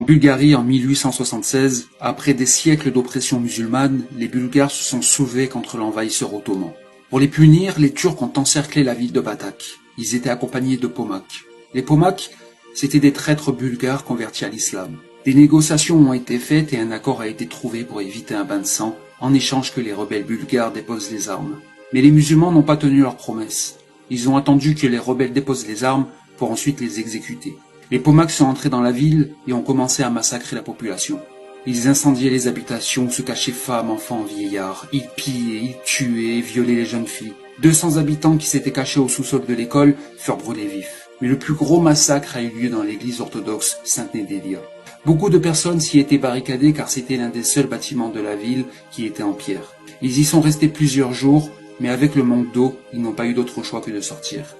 En Bulgarie, en 1876, après des siècles d'oppression musulmane, les Bulgares se sont soulevés contre l'envahisseur ottoman. Pour les punir, les Turcs ont encerclé la ville de Batak. Ils étaient accompagnés de Pomaks. Les Pomaks, c'étaient des traîtres bulgares convertis à l'islam. Des négociations ont été faites et un accord a été trouvé pour éviter un bain de sang, en échange que les rebelles bulgares déposent les armes. Mais les musulmans n'ont pas tenu leur promesse. Ils ont attendu que les rebelles déposent les armes pour ensuite les exécuter. Les Pomaks sont entrés dans la ville et ont commencé à massacrer la population. Ils incendiaient les habitations, se cachaient femmes, enfants, vieillards. Ils pillaient, ils tuaient et violaient les jeunes filles. 200 habitants qui s'étaient cachés au sous-sol de l'école furent brûlés vifs. Mais le plus gros massacre a eu lieu dans l'église orthodoxe Sainte-Nédélia. Beaucoup de personnes s'y étaient barricadées car c'était l'un des seuls bâtiments de la ville qui était en pierre. Ils y sont restés plusieurs jours, mais avec le manque d'eau, ils n'ont pas eu d'autre choix que de sortir.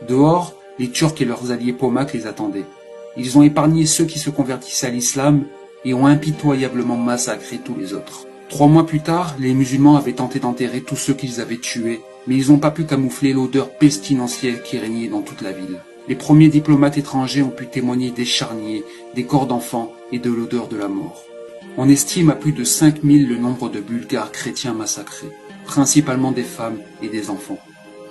Dehors, les Turcs et leurs alliés Pomaks les attendaient. Ils ont épargné ceux qui se convertissaient à l'islam et ont impitoyablement massacré tous les autres. 3 mois plus tard, les musulmans avaient tenté d'enterrer tous ceux qu'ils avaient tués, mais ils n'ont pas pu camoufler l'odeur pestilentielle qui régnait dans toute la ville. Les premiers diplomates étrangers ont pu témoigner des charniers, des corps d'enfants et de l'odeur de la mort. On estime à plus de 5000 le nombre de Bulgares chrétiens massacrés, principalement des femmes et des enfants.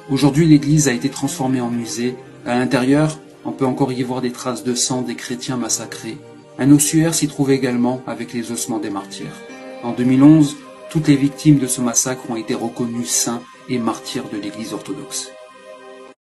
Aujourd'hui, l'église a été transformée en musée. À l'intérieur, on peut encore y voir des traces de sang des chrétiens massacrés. Un ossuaire s'y trouve également avec les ossements des martyrs. En 2011, toutes les victimes de ce massacre ont été reconnues saints et martyrs de l'église orthodoxe.